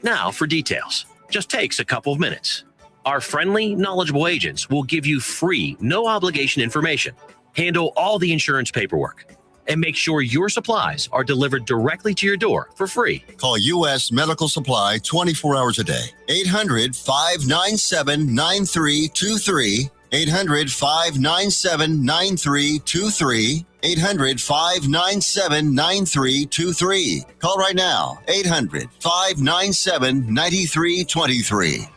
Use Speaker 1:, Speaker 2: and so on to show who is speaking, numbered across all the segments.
Speaker 1: Now for details. Just takes a couple of minutes. Our friendly, knowledgeable agents will give you free, no obligation information, handle all the insurance paperwork, and make sure your supplies are delivered directly to your door for free.
Speaker 2: Call U.S. Medical Supply 24 hours a day. 800-597-9323. 800-597-9323. 800-597-9323. Call right now. 800-597-9323.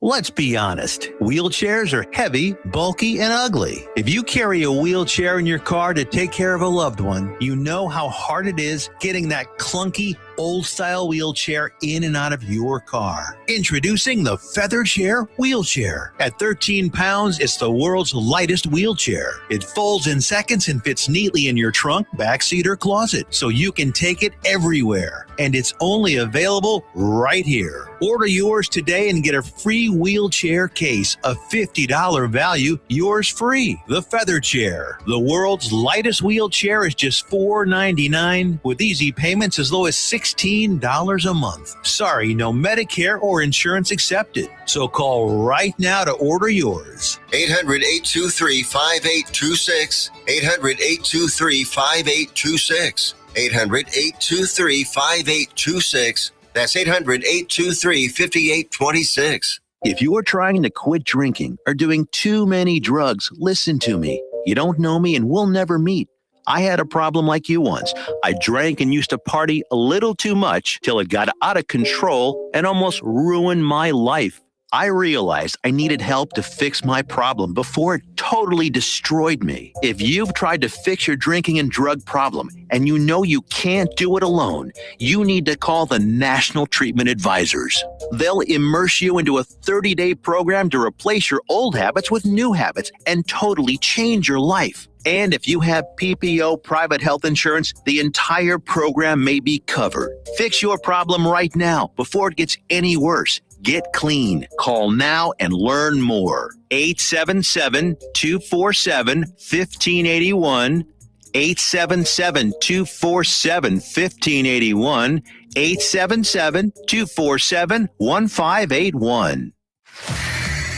Speaker 3: Let's be honest. Wheelchairs are heavy, bulky, and ugly. If you carry a wheelchair in your car to take care of a loved one, you know how hard it is getting that clunky, old-style wheelchair in and out of your car. Introducing the Feather Chair Wheelchair. At 13 pounds, it's the world's lightest wheelchair. It folds in seconds and fits neatly in your trunk, backseat, or closet, so you can take it everywhere. And it's only available right here. Order yours today and get a free wheelchair case, a $50 value, yours free. The Feather Chair. The world's lightest wheelchair is just $4.99 with easy payments as low as $16 a month. Sorry, no Medicare or insurance accepted. So call right now to order yours.
Speaker 2: 800-823-5826. 800-823-5826. 800-823-5826. That's 800-823-5826.
Speaker 3: If you are trying to quit drinking or doing too many drugs, listen to me. You don't know me and we'll never meet. I had a problem like you once. I drank and used to party a little too much till it got out of control and almost ruined my life. I realized I needed help to fix my problem before it totally destroyed me. If you've tried to fix your drinking and drug problem and you know you can't do it alone, you need to call the National Treatment Advisors. They'll immerse you into a 30-day program to replace your old habits with new habits and totally change your life. And if you have PPO private health insurance, the entire program may be covered. Fix your problem right now before it gets any worse. Get clean. Call now and learn more. 877-247-1581. 877-247-1581. 877-247-1581.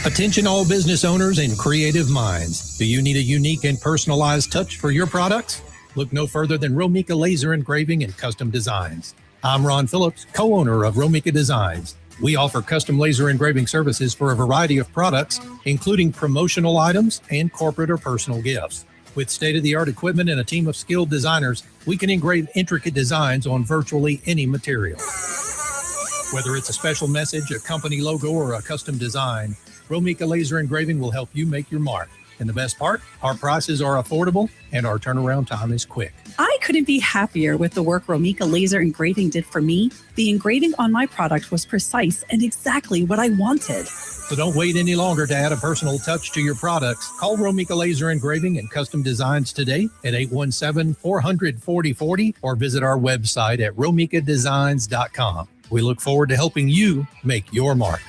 Speaker 4: Attention all business owners and creative minds. Do you need a unique and personalized touch for your products? Look no further than Romika Laser Engraving and Custom Designs. I'm Ron Phillips, co-owner of Romika Designs. We offer custom laser engraving services for a variety of products, including promotional items and corporate or personal gifts. With state-of-the-art equipment and a team of skilled designers, we can engrave intricate designs on virtually any material. Whether it's a special message, a company logo, or a custom design, Romika Laser Engraving will help you make your mark. And the best part, our prices are affordable and our turnaround time is quick.
Speaker 5: I couldn't be happier with the work Romika Laser Engraving did for me. The engraving on my product was precise and exactly what I wanted.
Speaker 4: So don't wait any longer to add a personal touch to your products. Call Romika Laser Engraving and Custom Designs today at 817-400-4040 or visit our website at romikadesigns.com. We look forward to helping you make your mark.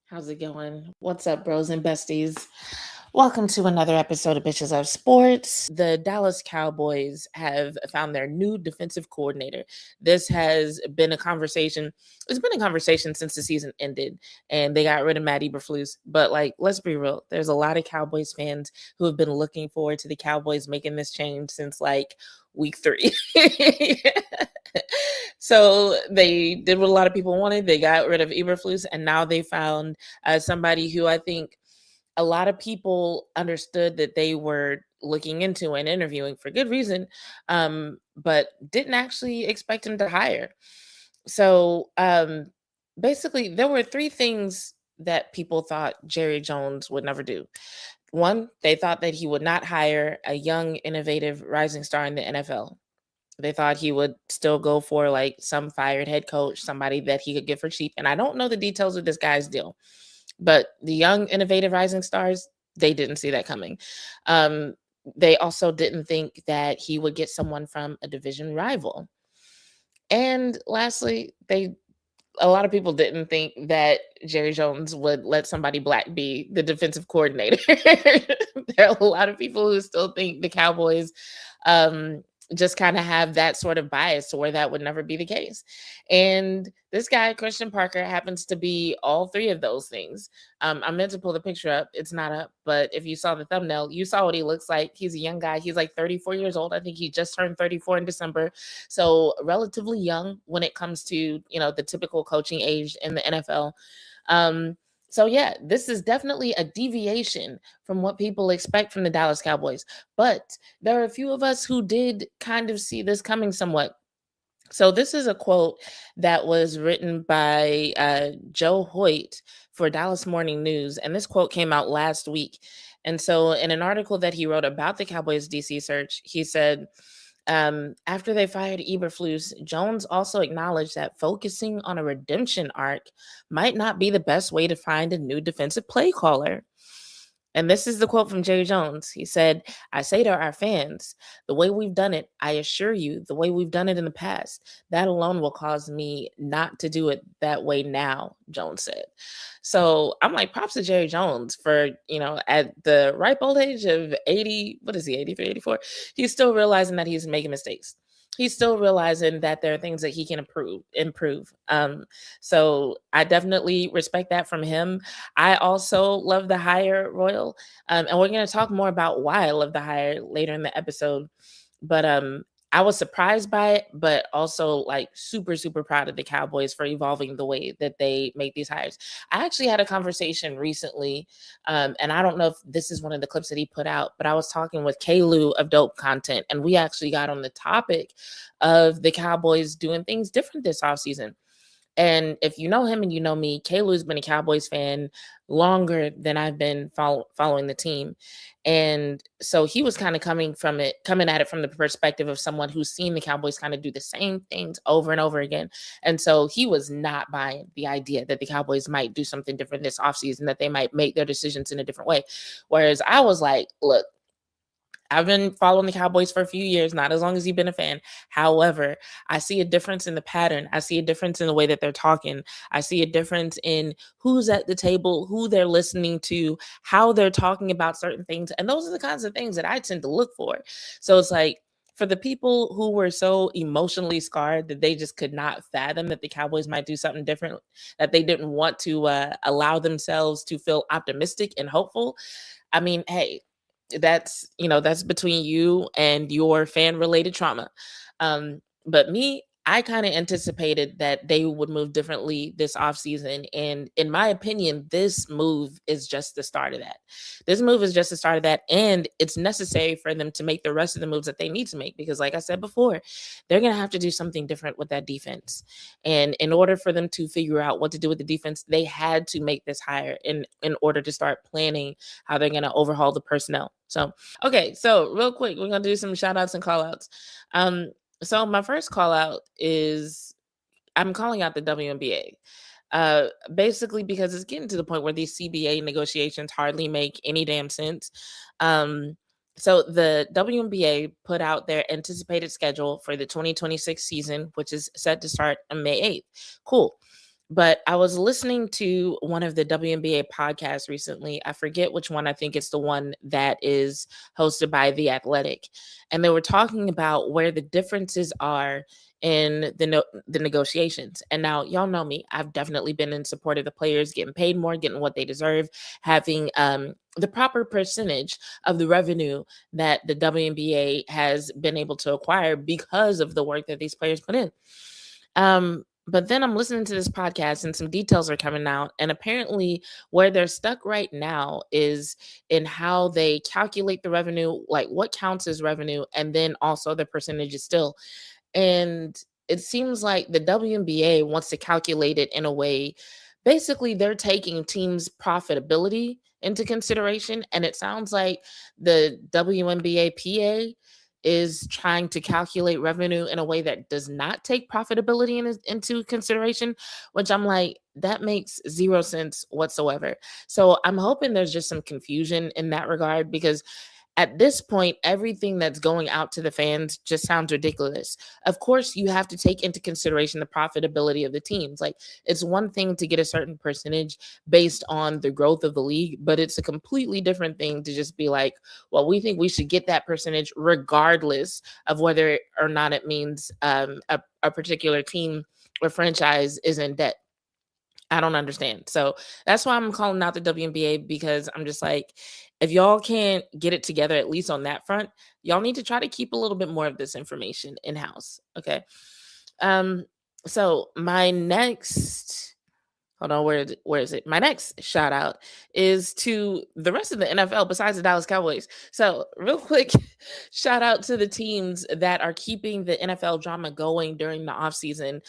Speaker 6: How's it going? What's up, bros and besties? Welcome to another episode of Bitches of Sports. The Dallas Cowboys have found their new defensive coordinator. This has been a conversation. It's been a conversation since the season ended and they got rid of Matt Eberflus. But let's be real. There's a lot of Cowboys fans who have been looking forward to the Cowboys making this change since week 3. So they did what a lot of people wanted. They got rid of Eberflus, and now they found somebody who I think a lot of people understood that they were looking into and interviewing for good reason, but didn't actually expect him to hire. So basically, there were 3 things that people thought Jerry Jones would never do. 1, they thought that he would not hire a young, innovative, rising star in the NFL. They thought he would still go for like some fired head coach, somebody that he could get for cheap. And I don't know the details of this guy's deal, but the young, innovative rising stars, they didn't see that coming. They also didn't think that he would get someone from a division rival. And lastly, a lot of people didn't think that Jerry Jones would let somebody black be the defensive coordinator. There are a lot of people who still think the Cowboys just kind of have that sort of bias to where that would never be the case. And this guy, Christian Parker, happens to be all three of those things. I meant to pull the picture up. It's not up, but if you saw the thumbnail, you saw what he looks like. He's a young guy. He's like 34 years old. I think he just turned 34 in December. So relatively young when it comes to, the typical coaching age in the NFL. So yeah, this is definitely a deviation from what people expect from the Dallas Cowboys. But there are a few of us who did kind of see this coming somewhat. So this is a quote that was written by Joe Hoyt for Dallas Morning News. And this quote came out last week. And so in an article that he wrote about the Cowboys DC search, he said, after they fired Eberflus, Jones also acknowledged that focusing on a redemption arc might not be the best way to find a new defensive play caller. And this is the quote from Jerry Jones. He said, "I say to our fans, the way we've done it, I assure you, the way we've done it in the past, that alone will cause me not to do it that way now," Jones said. So I'm like, props to Jerry Jones for, at the ripe old age of 80, what is he, 83, 84? He's still realizing that he's making mistakes. He's still realizing that there are things that he can improve. So I definitely respect that from him. I also love the hire, Royal. And we're going to talk more about why I love the hire later in the episode. But I was surprised by it, but also like super, super proud of the Cowboys for evolving the way that they make these hires. I actually had a conversation recently, and I don't know if this is one of the clips that he put out, but I was talking with K-Lou of Dope Content, and we actually got on the topic of the Cowboys doing things different this offseason. And if you know him and you know me, Kayla's been a Cowboys fan longer than I've been following the team. And so he was kind of coming at it from the perspective of someone who's seen the Cowboys kind of do the same things over and over again. And so he was not buying the idea that the Cowboys might do something different this offseason, that they might make their decisions in a different way. Whereas I was like, look, I've been following the Cowboys for a few years, not as long as you've been a fan. However, I see a difference in the pattern. I see a difference in the way that they're talking. I see a difference in who's at the table, who they're listening to, how they're talking about certain things. And those are the kinds of things that I tend to look for. So it's like, for the people who were so emotionally scarred that they just could not fathom that the Cowboys might do something different, that they didn't want to allow themselves to feel optimistic and hopeful. I mean, hey, that's between you and your fan related trauma. But me, I kind of anticipated that they would move differently this offseason. And in my opinion, this move is just the start of that. This move is just the start of that. And it's necessary for them to make the rest of the moves that they need to make. Because like I said before, they're going to have to do something different with that defense. And in order for them to figure out what to do with the defense, they had to make this hire in order to start planning how they're going to overhaul the personnel. So, okay. So real quick, we're going to do some shout outs and call outs. So my first call out is I'm calling out the WNBA. Basically because it's getting to the point where these CBA negotiations hardly make any damn sense. So the WNBA put out their anticipated schedule for the 2026 season, which is set to start on May 8th. Cool. But I was listening to one of the WNBA podcasts recently. I forget which one. I think it's the one that is hosted by The Athletic. And they were talking about where the differences are in the negotiations. And now y'all know me. I've definitely been in support of the players getting paid more, getting what they deserve, having the proper percentage of the revenue that the WNBA has been able to acquire because of the work that these players put in. But then I'm listening to this podcast and some details are coming out. And apparently where they're stuck right now is in how they calculate the revenue, like what counts as revenue, and then also the percentages still. And it seems like the WNBA wants to calculate it in a way, basically they're taking teams' profitability into consideration. And it sounds like the WNBA PA is trying to calculate revenue in a way that does not take profitability into consideration, which I'm like, that makes zero sense whatsoever. So I'm hoping there's just some confusion in that regard, because at this point, everything that's going out to the fans just sounds ridiculous. Of course, you have to take into consideration the profitability of the teams. Like, it's one thing to get a certain percentage based on the growth of the league, but it's a completely different thing to just be like, well, we think we should get that percentage regardless of whether or not it means a particular team or franchise is in debt. I don't understand. So that's why I'm calling out the WNBA, because I'm just like, if y'all can't get it together, at least on that front, y'all need to try to keep a little bit more of this information in-house. Okay. So my next, hold on, where is it? My next shout out is to the rest of the NFL besides the Dallas Cowboys. So real quick, shout out to the teams that are keeping the NFL drama going during the offseason.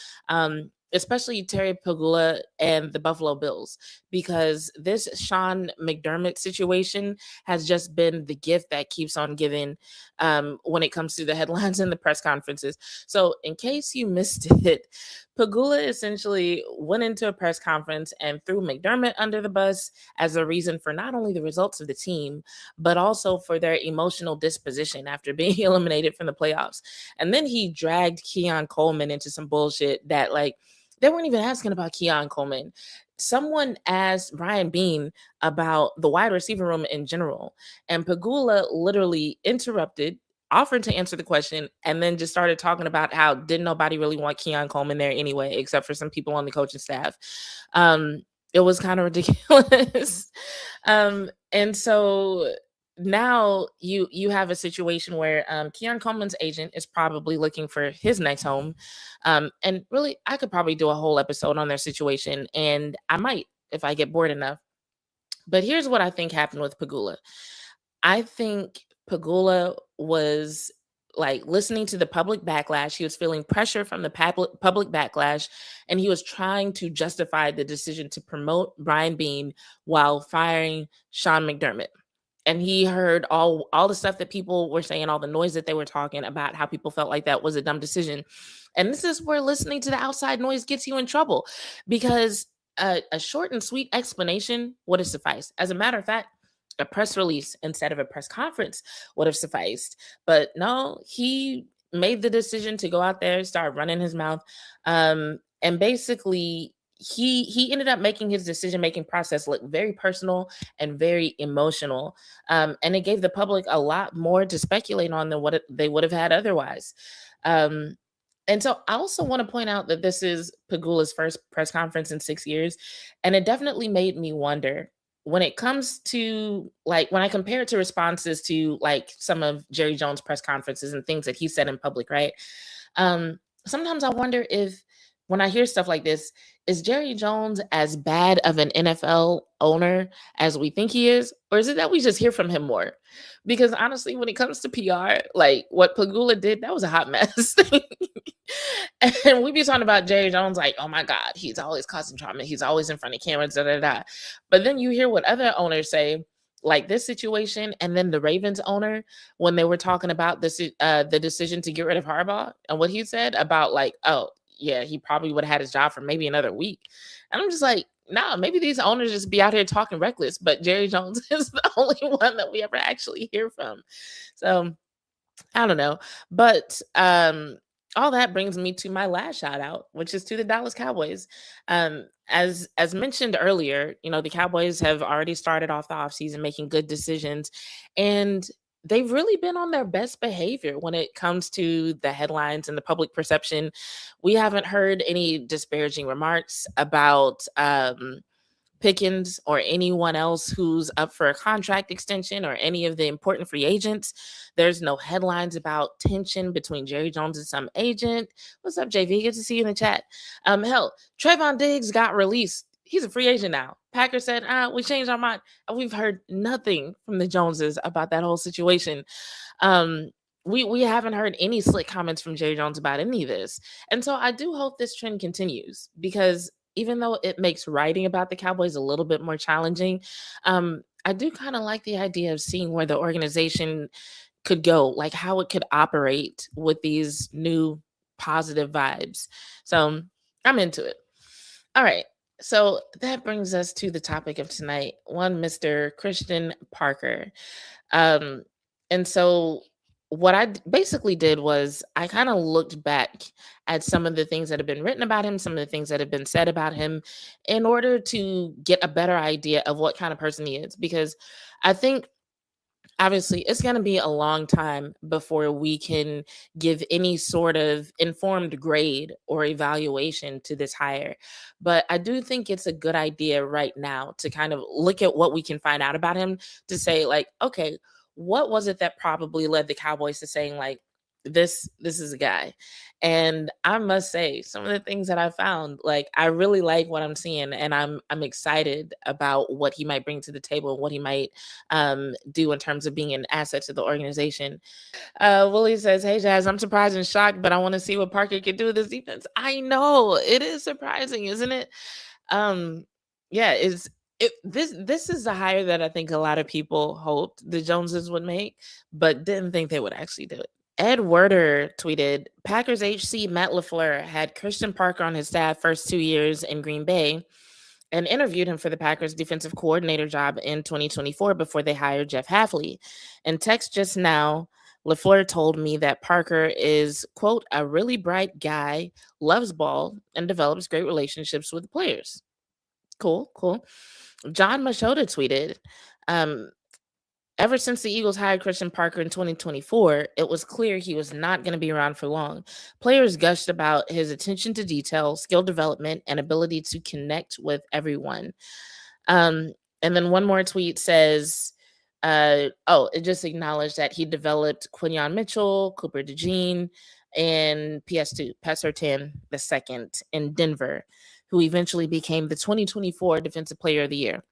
Speaker 6: Especially Terry Pagula and the Buffalo Bills, because this Sean McDermott situation has just been the gift that keeps on giving when it comes to the headlines and the press conferences. So in case you missed it, Pagula essentially went into a press conference and threw McDermott under the bus as a reason for not only the results of the team, but also for their emotional disposition after being eliminated from the playoffs. And then he dragged Keon Coleman into some bullshit that, like, they weren't even asking about Keon Coleman. Someone asked Brian Bean about the wide receiver room in general, and Pagula literally interrupted, offered to answer the question, and then just started talking about how didn't nobody really want Keon Coleman there anyway, except for some people on the coaching staff. It was kind of ridiculous. And so now you have a situation where Keon Coleman's agent is probably looking for his next home. And really, I could probably do a whole episode on their situation, and I might if I get bored enough. But here's what I think happened with Pagula. I think Pagula was like listening to the public backlash. He was feeling pressure from the public backlash, and he was trying to justify the decision to promote Brian Bean while firing Sean McDermott. And he heard all the stuff that people were saying, all the noise that they were talking about, how people felt like that was a dumb decision. And this is where listening to the outside noise gets you in trouble, because a short and sweet explanation would have sufficed. As a matter of fact, a press release instead of a press conference would have sufficed. But no, he made the decision to go out there, start running his mouth, and basically he ended up making his decision-making process look very personal and very emotional. And it gave the public a lot more to speculate on than what they would have had otherwise. And so I also want to point out that this is Pagula's first press conference in 6 years. And it definitely made me wonder, when it comes to, like, when I compare it to responses to like some of Jerry Jones' press conferences and things that he said in public, right? Sometimes I wonder if, when I hear stuff like this, is Jerry Jones as bad of an NFL owner as we think he is? Or is it that we just hear from him more? Because honestly, when it comes to PR, like what Pagula did, that was a hot mess. And we be talking about Jerry Jones like, oh my God, he's always causing drama. He's always in front of cameras, da, da, da. But then you hear what other owners say, like this situation, and then the Ravens owner, when they were talking about this, the decision to get rid of Harbaugh, and what he said about like, oh, yeah, he probably would have had his job for maybe another week. And I'm just like, nah, maybe these owners just be out here talking reckless, but Jerry Jones is the only one that we ever actually hear from. So I don't know. But all that brings me to my last shout out, which is to the Dallas Cowboys. As mentioned earlier, you know, the Cowboys have already started off the offseason making good decisions, and they've really been on their best behavior when it comes to the headlines and the public perception. We haven't heard any disparaging remarks about Pickens or anyone else who's up for a contract extension or any of the important free agents. There's no headlines about tension between Jerry Jones and some agent. What's up, JV? Good to see you in the chat. Hell, Trayvon Diggs got released. He's a free agent now. Packers said, we changed our mind. We've heard nothing from the Joneses about that whole situation. We haven't heard any slick comments from Jerry Jones about any of this. And so I do hope this trend continues, because even though it makes writing about the Cowboys a little bit more challenging, I do kind of like the idea of seeing where the organization could go, like how it could operate with these new positive vibes. So I'm into it. All right. So that brings us to the topic of tonight, one Mr. Christian Parker. Um, and so what I basically did was I kind of looked back at some of the things that have been written about him, some of the things that have been said about him, in order to get a better idea of what kind of person he is. Because I think obviously it's going to be a long time before we can give any sort of informed grade or evaluation to this hire, but I do think it's a good idea right now to kind of look at what we can find out about him, to say like, okay, what was it that probably led the Cowboys to saying like, this is a guy. And I must say, some of the things that I found, like I really like what I'm seeing, and I'm excited about what he might bring to the table and what he might do in terms of being an asset to the organization. Willie says, "Hey Jazz, I'm surprised and shocked, but I want to see what Parker can do with this defense." I know it is surprising, isn't it? Yeah, this is the hire that I think a lot of people hoped the Joneses would make, but didn't think they would actually do it. Ed Werder tweeted, Packers HC Matt LaFleur had Christian Parker on his staff first 2 years in Green Bay and interviewed him for the Packers defensive coordinator job in 2024 before they hired Jeff Hafley. In text just now, LaFleur told me that Parker is, quote, a really bright guy, loves ball, and develops great relationships with the players. Cool. John Machota tweeted, ever since the Eagles hired Christian Parker in 2024, it was clear he was not going to be around for long. Players gushed about his attention to detail, skill development, and ability to connect with everyone. And then one more tweet says, it just acknowledged that he developed Quinyon Mitchell, Cooper DeJean, and PS2, Patrick Surtain II in Denver, who eventually became the 2024 Defensive Player of the Year.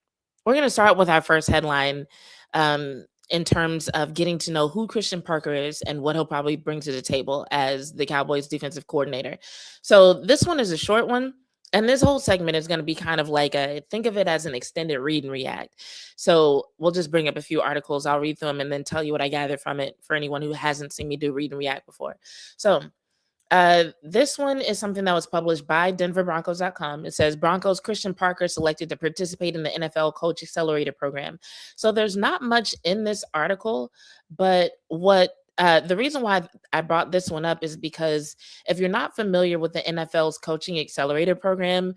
Speaker 6: We're going to start with our first headline in terms of getting to know who Christian Parker is and what he'll probably bring to the table as the Cowboys defensive coordinator. So this one is a short one, and this whole segment is going to be kind of like think of it as an extended read and react. So we'll just bring up a few articles. I'll read through them and then tell you what I gathered from it for anyone who hasn't seen me do read and react before. So this one is something that was published by denverbroncos.com. It says Broncos Christian Parker selected to participate in the NFL Coach Accelerator program. So there's not much in this article, but the reason why I brought this one up is because if you're not familiar with the NFL's Coaching Accelerator program,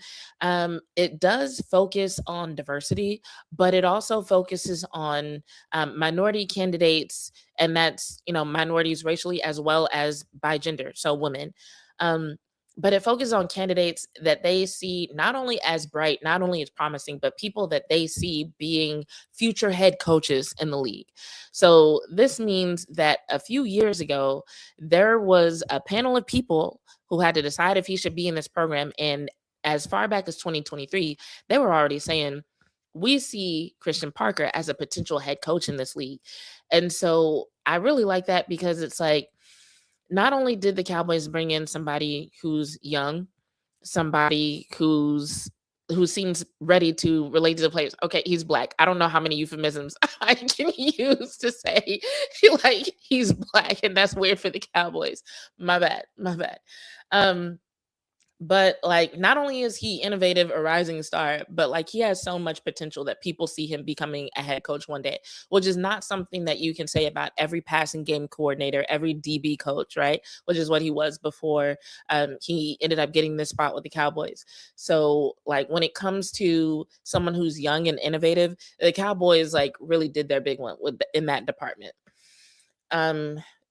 Speaker 6: it does focus on diversity, but it also focuses on minority candidates, and that's, minorities racially as well as by gender, so women. But it focuses on candidates that they see not only as bright, not only as promising, but people that they see being future head coaches in the league. So this means that a few years ago, there was a panel of people who had to decide if he should be in this program. And as far back as 2023, they were already saying, we see Christian Parker as a potential head coach in this league. And so I really like that, because it's like, not only did the Cowboys bring in somebody who's young, somebody who seems ready to relate to the players. Okay, he's Black. I don't know how many euphemisms I can use to say like he's Black, and that's weird for the Cowboys. My bad. But like, not only is he innovative, a rising star, but like he has so much potential that people see him becoming a head coach one day, which is not something that you can say about every passing game coordinator, every DB coach, right? Which is what he was before he ended up getting this spot with the Cowboys. So like, when it comes to someone who's young and innovative, the Cowboys like really did their big one in that department.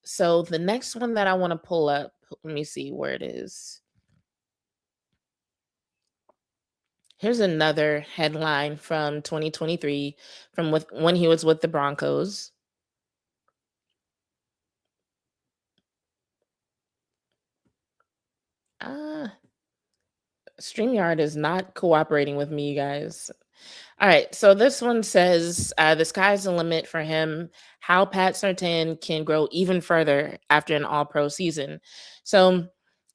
Speaker 6: So the next one that I want to pull up, let me see where it is. Here's another headline from 2023 from when he was with the Broncos. StreamYard is not cooperating with me, you guys. All right, so this one says, the sky's the limit for him, how Pat Surtain can grow even further after an all-pro season. So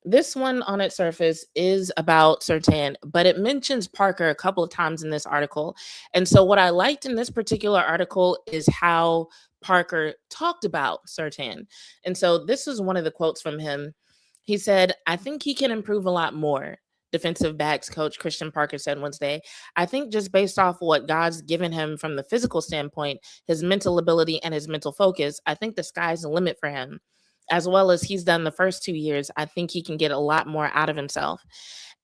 Speaker 6: This one on its surface is about Surtain, but it mentions Parker a couple of times in this article. And so what I liked in this particular article is how Parker talked about Surtain. And so this is one of the quotes from him. He said, "I think he can improve a lot more." Defensive backs coach Christian Parker said Wednesday. "I think just based off what God's given him from the physical standpoint, his mental ability and his mental focus, I think the sky's the limit for him. As well as he's done the first 2 years, I think he can get a lot more out of himself."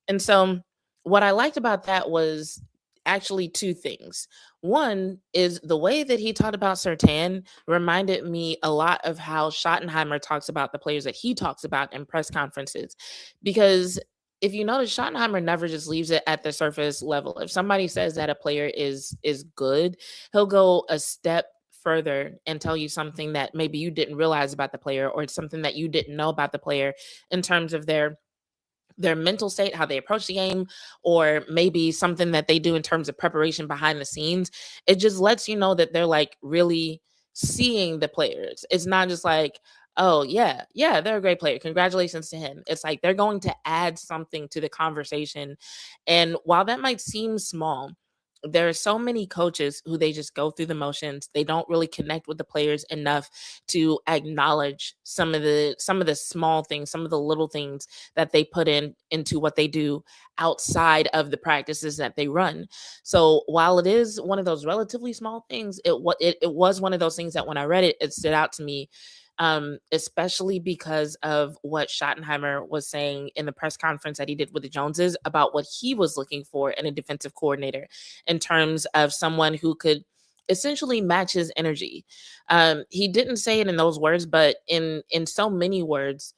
Speaker 6: And so, what I liked about that was actually two things. One is the way that he talked about Sertan reminded me a lot of how Schottenheimer talks about the players that he talks about in press conferences. Because if you notice, Schottenheimer never just leaves it at the surface level. If somebody says that a player is good, he'll go a step further and tell you something that maybe you didn't realize about the player, or it's something that you didn't know about the player in terms of their mental state, how they approach the game, or maybe something that they do in terms of preparation behind the scenes. It just lets you know that they're like really seeing the players. It's not just like, oh yeah, they're a great player, congratulations to him. It's like they're going to add something to the conversation. And while that might seem small, there are so many coaches who they just go through the motions. They don't really connect with the players enough to acknowledge some of the small things, some of the little things that they put into what they do outside of the practices that they run. So while it is one of those relatively small things, it was one of those things that when I read it, it stood out to me, especially because of what Schottenheimer was saying in the press conference that he did with the Joneses about what he was looking for in a defensive coordinator in terms of someone who could essentially match his energy. He didn't say it in those words, but in so many words,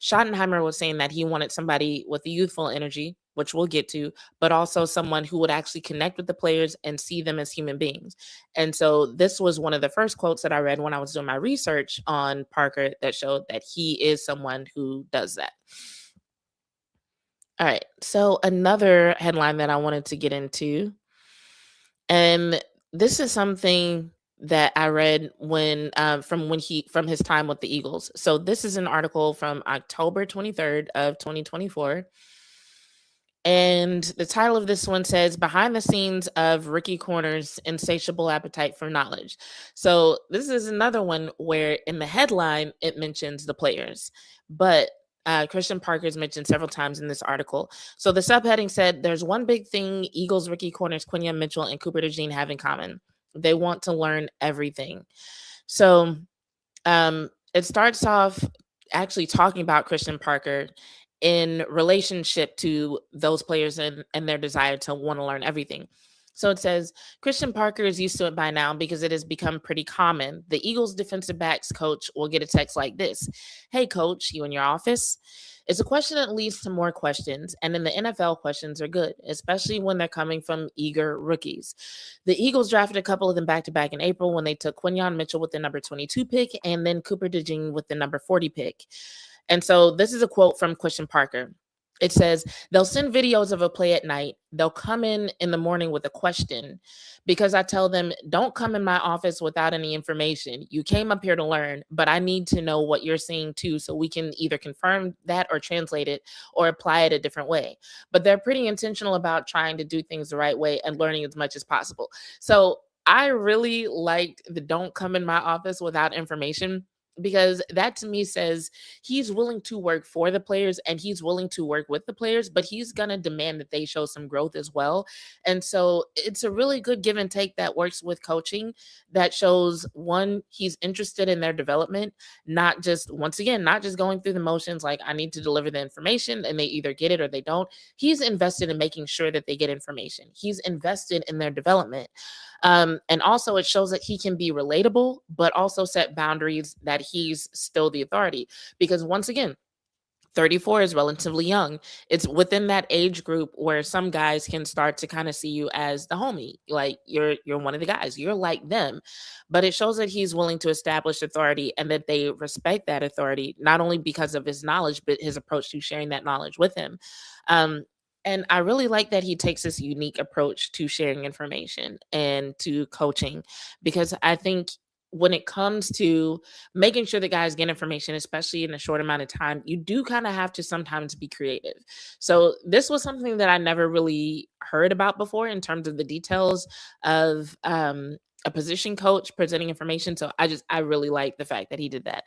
Speaker 6: Schottenheimer was saying that he wanted somebody with a youthful energy, which we'll get to, but also someone who would actually connect with the players and see them as human beings. And so this was one of the first quotes that I read when I was doing my research on Parker that showed that he is someone who does that. All right. So another headline that I wanted to get into, and this is something that I read from his time with the Eagles. So this is an article from October 23rd of 2024. And the title of this one says, "Behind the Scenes of Rookie Corner's Insatiable Appetite for Knowledge." So this is another one where in the headline, it mentions the players, but Christian Parker is mentioned several times in this article. So the subheading said, "There's one big thing Eagles rookie corners Quinyon Mitchell and Cooper DeJean have in common. They want to learn everything." So it starts off actually talking about Christian Parker in relationship to those players and their desire to want to learn everything. So it says, "Christian Parker is used to it by now because it has become pretty common. The Eagles defensive backs coach will get a text like this: 'Hey coach, you in your office?' It's a question that leads to more questions, and in the NFL, questions are good, especially when they're coming from eager rookies. The Eagles drafted a couple of them back-to-back in April when they took Quinyon Mitchell with the number 22 pick and then Cooper DeJean with the number 40 pick. And so this is a quote from Christian Parker. It says, "They'll send videos of a play at night. They'll come in the morning with a question because I tell them, don't come in my office without any information. You came up here to learn, but I need to know what you're seeing too, so we can either confirm that or translate it or apply it a different way. But they're pretty intentional about trying to do things the right way and learning as much as possible." So I really liked the "don't come in my office without information," because that to me says he's willing to work for the players and he's willing to work with the players, but he's going to demand that they show some growth as well. And so it's a really good give and take that works with coaching, that shows, one, he's interested in their development, not just, once again, not just going through the motions like I need to deliver the information and they either get it or they don't. He's invested in making sure that they get information. He's invested in their development. And also it shows that he can be relatable, but also set boundaries that he's still the authority. Because once again, 34 is relatively young. It's within that age group where some guys can start to kind of see you as the homie. Like you're one of the guys, you're like them. But it shows that he's willing to establish authority and that they respect that authority, not only because of his knowledge, but his approach to sharing that knowledge with him. And I really like that he takes this unique approach to sharing information and to coaching, because I think when it comes to making sure that guys get information, especially in a short amount of time, you do kind of have to sometimes be creative. So this was something that I never really heard about before in terms of the details of a position coach presenting information. So I really like the fact that he did that.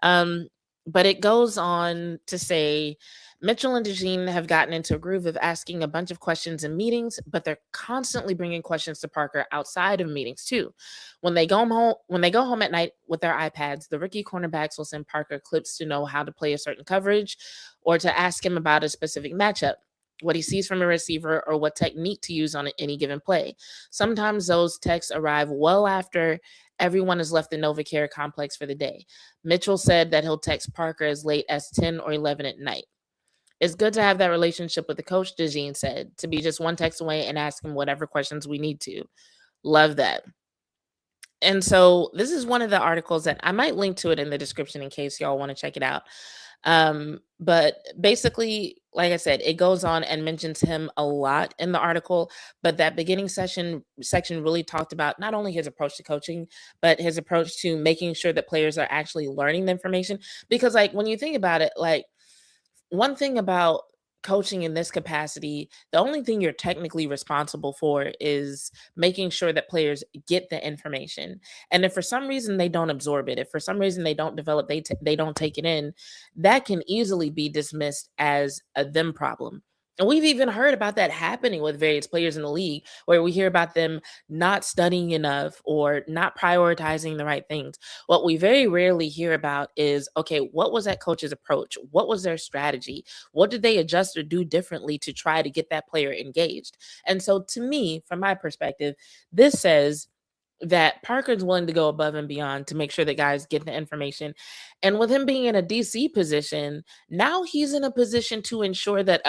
Speaker 6: Um, but it goes on to say Mitchell and DeJean have gotten into a groove of asking a bunch of questions in meetings, but they're constantly bringing questions to Parker outside of meetings too. When they go home at night with their iPads, the rookie cornerbacks will send Parker clips to know how to play a certain coverage or to ask him about a specific matchup, what he sees from a receiver, or what technique to use on any given play. Sometimes those texts arrive well after everyone has left the NovaCare complex for the day. Mitchell said that he'll text Parker as late as 10 or 11 at night. It's good to have that relationship with the coach, DeJean said, to be just one text away and ask him whatever questions we need to. Love that. And so this is one of the articles that I might link to it in the description in case y'all want to check it out. But basically, like I said, it goes on and mentions him a lot in the article, but that beginning section really talked about not only his approach to coaching, but his approach to making sure that players are actually learning the information. Because like when you think about it, like one thing about coaching in this capacity, the only thing you're technically responsible for is making sure that players get the information. And if for some reason they don't absorb it, if for some reason they don't develop, they don't take it in, that can easily be dismissed as a them problem. And we've even heard about that happening with various players in the league, where we hear about them not studying enough or not prioritizing the right things. What we very rarely hear about is, okay, what was that coach's approach? What was their strategy? What did they adjust or do differently to try to get that player engaged? And so to me, from my perspective, this says that Parker's willing to go above and beyond to make sure that guys get the information. And with him being in a DC position, now he's in a position to ensure that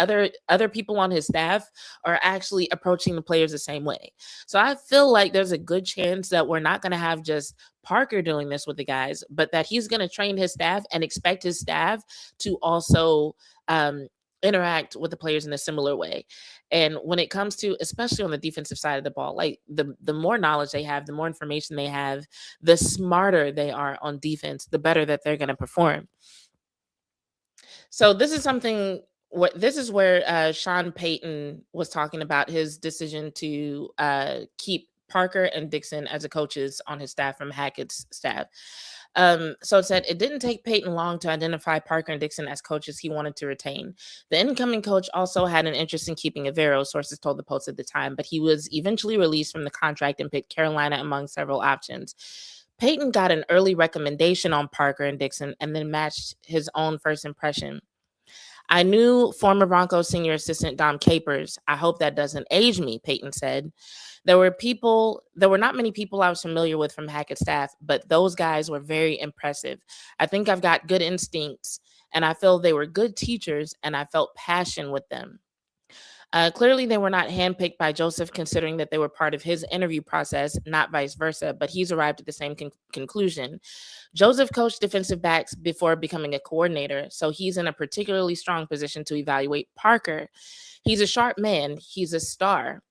Speaker 6: other people on his staff are actually approaching the players the same way. So I feel like there's a good chance that we're not going to have just Parker doing this with the guys, but that he's going to train his staff and expect his staff to also interact with the players in a similar way. And when it comes to, especially on the defensive side of the ball, like the more knowledge they have, the more information they have, the smarter they are on defense, the better that they're going to perform. So this is something. This is where Sean Payton was talking about his decision to keep Parker and Dixon as the coaches on his staff from Hackett's staff. So it said it didn't take Payton long to identify Parker and Dixon as coaches he wanted to retain. The incoming coach also had an interest in keeping Avero, sources told the Post at the time, but he was eventually released from the contract and picked Carolina among several options. Payton got an early recommendation on Parker and Dixon and then matched his own first impression. I knew former Broncos senior assistant Dom Capers. I hope that doesn't age me, Payton said. There were not many people I was familiar with from Hackett's staff, but those guys were very impressive. I think I've got good instincts, and I feel they were good teachers, and I felt passion with them. Clearly, they were not handpicked by Joseph, considering that they were part of his interview process, not vice versa, but he's arrived at the same conclusion. Joseph coached defensive backs before becoming a coordinator, so he's in a particularly strong position to evaluate Parker. He's a sharp man. He's a star.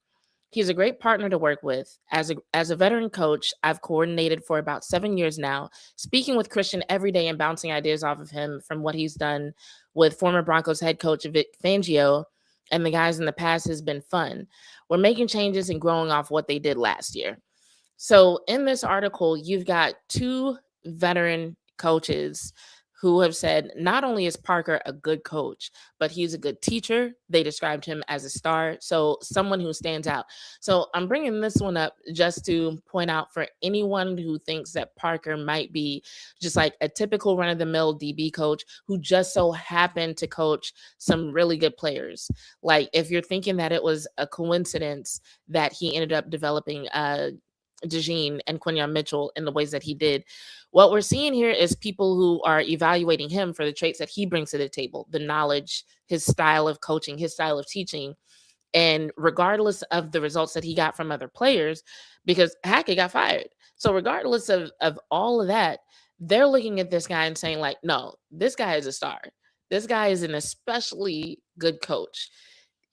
Speaker 6: He's a great partner to work with. As a veteran coach, I've coordinated for about 7 years now, speaking with Christian every day and bouncing ideas off of him from what he's done with former Broncos head coach Vic Fangio and the guys in the past has been fun. We're making changes and growing off what they did last year. So in this article, you've got two veteran coaches who have said not only is Parker a good coach, but he's a good teacher. They described him as a star, so someone who stands out. So I'm bringing this one up just to point out for anyone who thinks that Parker might be just like a typical run-of-the-mill DB coach who just so happened to coach some really good players. Like if you're thinking that it was a coincidence that he ended up developing DeJean and Quinyon Mitchell in the ways that he did. What we're seeing here is people who are evaluating him for the traits that he brings to the table, the knowledge, his style of coaching, his style of teaching. And regardless of the results that he got from other players, because Hackett got fired. So regardless of all of that, they're looking at this guy and saying like, no, this guy is a star. This guy is an especially good coach.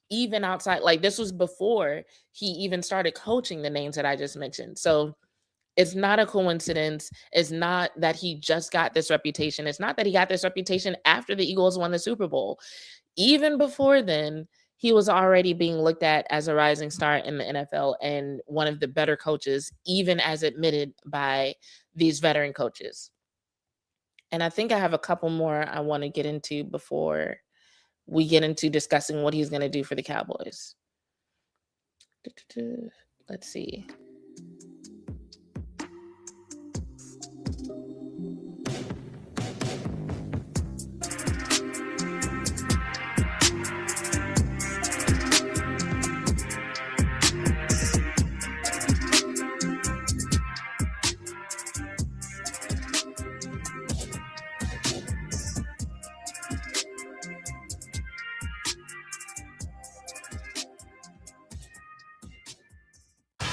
Speaker 6: Even outside, like this was before he even started coaching the names that I just mentioned. So It's not a coincidence. It's not that he just got this reputation. It's not that he got this reputation after the Eagles won the Super Bowl. Even before then, he was already being looked at as a rising star in the NFL and one of the better coaches, even as admitted by these veteran coaches. And I think I have a couple more I want to get into before we get into discussing what he's going to do for the Cowboys. Let's see.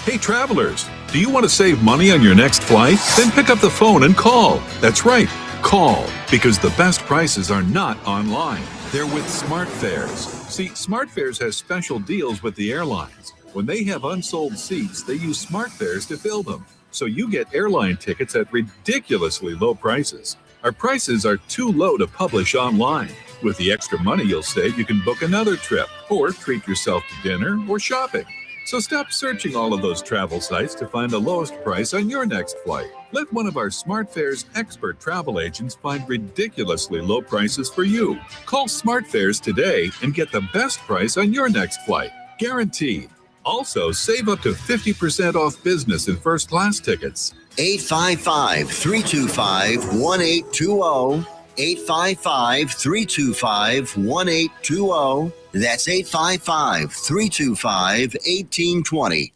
Speaker 7: Hey travelers, do you want to save money on your next flight? Then pick up the phone and call. That's right, call, because the best prices are not online. They're with SmartFares. See, SmartFares has special deals with the airlines. When they have unsold seats, they use SmartFares to fill them. So you get airline tickets at ridiculously low prices. Our prices are too low to publish online. With the extra money you'll save, you can book another trip or treat yourself to dinner or shopping. So stop searching all of those travel sites to find the lowest price on your next flight. Let one of our SmartFares expert travel agents find ridiculously low prices for you. Call SmartFares today and get the best price on your next flight. Guaranteed. Also, save up to 50% off business and first class tickets.
Speaker 2: 855-325-1820. 855-325-1820. That's 855-325-1820.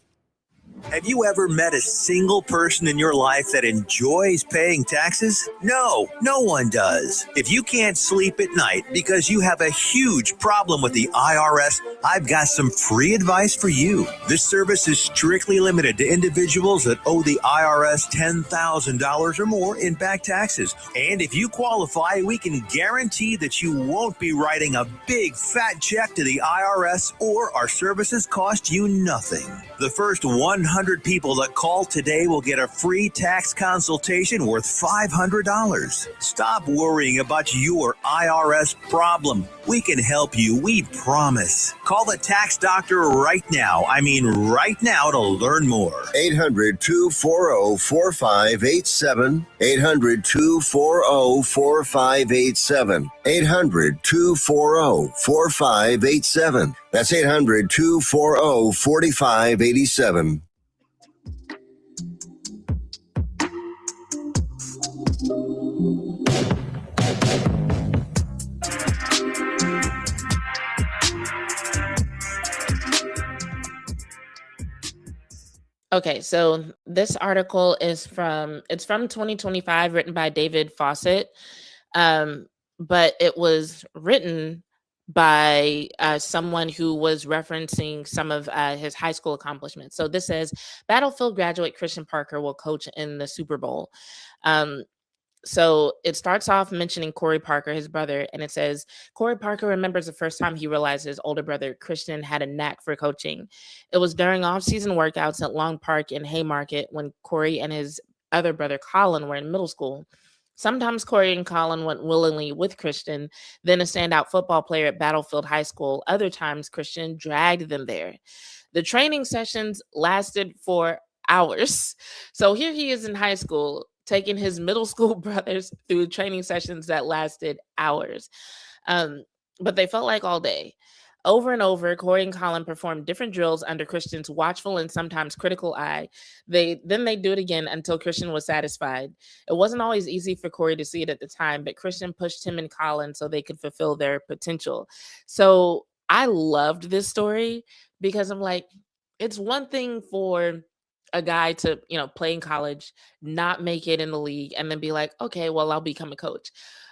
Speaker 3: Have you ever met a single person in your life that enjoys paying taxes? No, no one does. If you can't sleep at night because you have a huge problem with the IRS, I've got some free advice for you. This service is strictly limited to individuals that owe the IRS $10,000 or more in back taxes. And if you qualify, we can guarantee that you won't be writing a big fat check to the IRS, or our services cost you nothing. The first 100 people that call today will get a free tax consultation worth $500. Stop worrying about your IRS problem. We can help you, we promise. Call the tax doctor right now. I mean right now, to learn more.
Speaker 2: 800-240-4587. 800-240-4587. 800-240-4587. That's 800-240-4587.
Speaker 6: Okay, so this article is from 2025, written by David Fawcett, but it was written by someone who was referencing some of his high school accomplishments. So this says, Battlefield graduate Christian Parker will coach in the Super Bowl. So it starts off mentioning Corey Parker, his brother, and it says, Corey Parker remembers the first time he realized his older brother, Christian, had a knack for coaching. It was during off-season workouts at Long Park and Haymarket when Corey and his other brother, Colin, were in middle school. Sometimes Corey and Colin went willingly with Christian, then a standout football player at Battlefield High School. Other times, Christian dragged them there. The training sessions lasted for hours. So here he is in high school, taking his middle school brothers through training sessions that lasted hours. But they felt like all day. Over and over, Corey and Colin performed different drills under Christian's watchful and sometimes critical eye. Then they'd do it again until Christian was satisfied. It wasn't always easy for Corey to see it at the time, but Christian pushed him and Colin so they could fulfill their potential. So I loved this story because I'm like, it's one thing for a guy to, play in college, not make it in the league, and then be like, okay, well, I'll become a coach.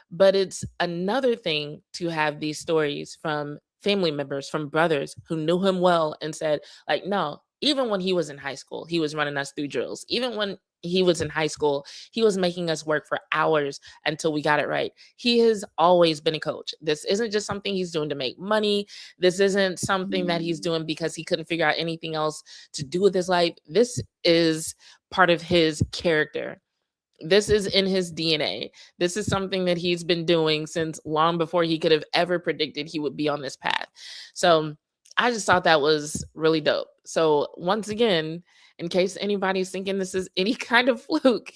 Speaker 6: But it's another thing to have these stories from family members, from brothers who knew him well and said, like, no, even when he was in high school, he was running us through drills. Even when he was in high school, he was making us work for hours until we got it right. He has always been a coach. This isn't just something he's doing to make money. This isn't something that he's doing because he couldn't figure out anything else to do with his life. This is part of his character. This is in his DNA. This is something that he's been doing since long before he could have ever predicted he would be on this path. So I just thought that was really dope. So once again, in case anybody's thinking this is any kind of fluke,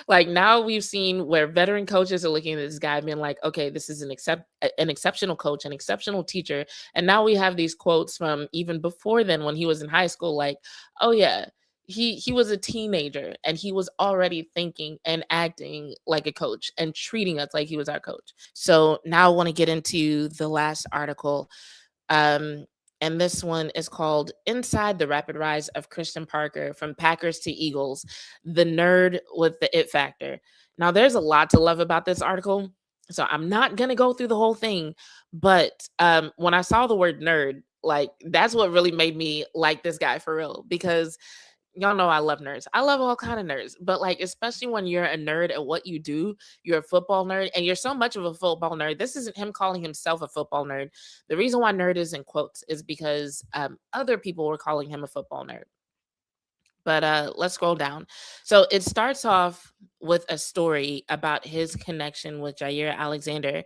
Speaker 6: like now we've seen where veteran coaches are looking at this guy being like, okay, this is an exceptional coach, an exceptional teacher. And now we have these quotes from even before then when he was in high school, like, oh yeah, he was a teenager and he was already thinking and acting like a coach and treating us like he was our coach. So now I want to get into the last article. And this one is called Inside the Rapid Rise of Christian Parker from Packers to Eagles, the nerd with the it factor. Now, there's a lot to love about this article, so I'm not going to go through the whole thing. But when I saw the word nerd, like that's what really made me like this guy for real, because y'all know I love nerds. I love all kind of nerds, but like, especially when you're a nerd at what you do, you're a football nerd and you're so much of a football nerd. This isn't him calling himself a football nerd. The reason why nerd is in quotes is because other people were calling him a football nerd. But let's scroll down. So it starts off with a story about his connection with Jair Alexander.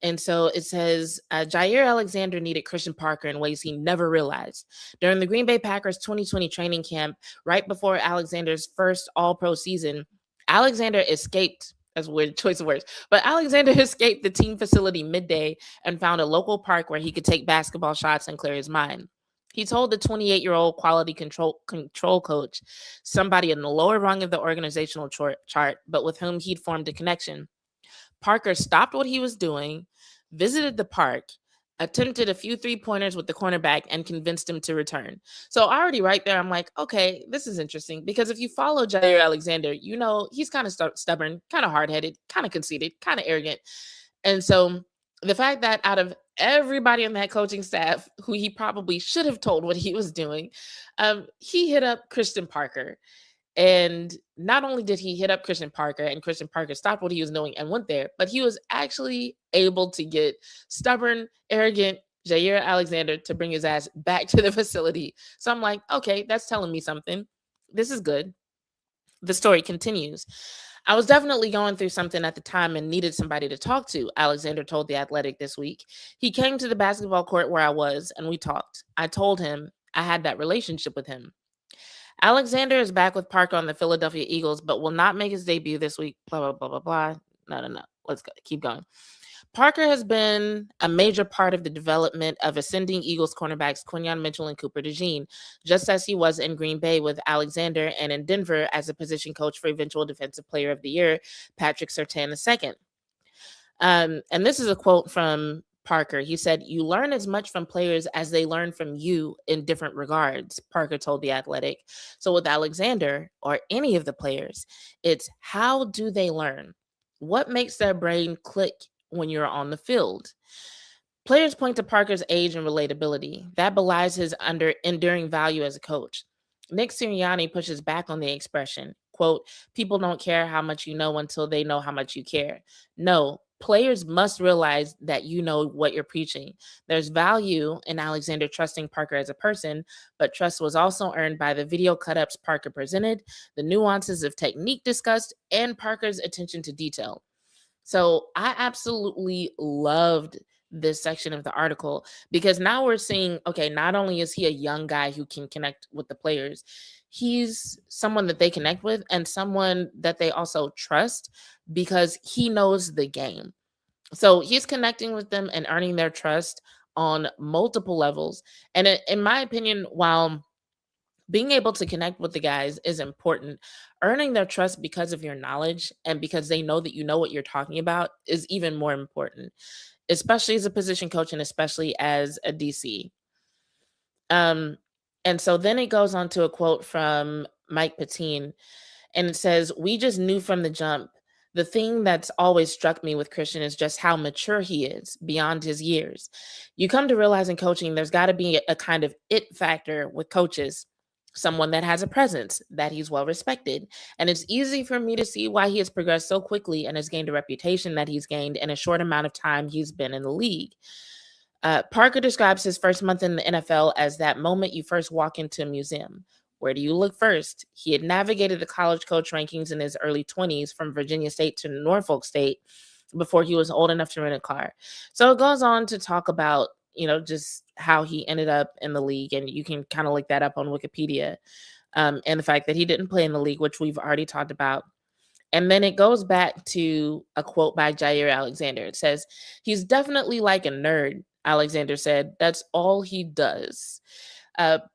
Speaker 6: And so it says, Jair Alexander needed Christian Parker in ways he never realized. During the Green Bay Packers 2020 training camp, right before Alexander's first all-pro season, Alexander escaped, that's a weird choice of words, but Alexander escaped the team facility midday and found a local park where he could take basketball shots and clear his mind. He told the 28-year-old quality control coach, somebody in the lower rung of the organizational chart, but with whom he'd formed a connection. Parker stopped what he was doing, visited the park, attempted a few three-pointers with the cornerback, and convinced him to return. So already right there, I'm like, okay, this is interesting. Because if you follow Jair Alexander, you know he's kind of stubborn, kind of hard-headed, kind of conceited, kind of arrogant. And so the fact that out of everybody on that coaching staff who he probably should have told what he was doing, he hit up Christian Parker. And not only did he hit up Christian Parker and Christian Parker stopped what he was doing and went there, but he was actually able to get stubborn, arrogant Jair Alexander to bring his ass back to the facility. So I'm like, okay, that's telling me something. This is good. The story continues. I was definitely going through something at the time and needed somebody to talk to, Alexander told The Athletic this week. He came to the basketball court where I was and we talked. I told him I had that relationship with him. Alexander is back with Parker on the Philadelphia Eagles, but will not make his debut this week. Blah, blah, blah, blah, blah. No. Let's go. Keep going. Parker has been a major part of the development of ascending Eagles cornerbacks Quinyon Mitchell and Cooper DeJean, just as he was in Green Bay with Alexander and in Denver as a position coach for eventual Defensive Player of the Year, Patrick Surtain II. And this is a quote from Parker. He said, "You learn as much from players as they learn from you in different regards," Parker told The Athletic. So with Alexander or any of the players, it's how do they learn? What makes their brain click when you're on the field? Players point to Parker's age and relatability. That belies his enduring value as a coach. Nick Sirianni pushes back on the expression, quote, "People don't care how much you know until they know how much you care." No, players must realize that you know what you're preaching. There's value in Alexander trusting Parker as a person, but trust was also earned by the video cut-ups Parker presented, the nuances of technique discussed, and Parker's attention to detail. So I absolutely loved this section of the article because now we're seeing, okay, not only is he a young guy who can connect with the players, he's someone that they connect with and someone that they also trust because he knows the game. So he's connecting with them and earning their trust on multiple levels. And in my opinion, while being able to connect with the guys is important, earning their trust because of your knowledge and because they know that you know what you're talking about is even more important, especially as a position coach and especially as a DC. And so then it goes on to a quote from Mike Patine, and it says, "We just knew from the jump. The thing that's always struck me with Christian is just how mature he is beyond his years. You come to realize in coaching, there's got to be a kind of it factor with coaches. someone that has a presence, that he's well respected. And it's easy for me to see why he has progressed so quickly and has gained a reputation that he's gained in a short amount of time he's been in the league. Parker describes his first month in the NFL as that moment you first walk into a museum. Where do you look first? He had navigated the college coach rankings in his early 20s from Virginia State to Norfolk State before he was old enough to rent a car. So it goes on to talk about, just how he ended up in the league. And you can kind of look that up on Wikipedia, and the fact that he didn't play in the league, which we've already talked about. And then it goes back to a quote by Jair Alexander. It says, "He's definitely like a nerd," Alexander said. "That's all he does."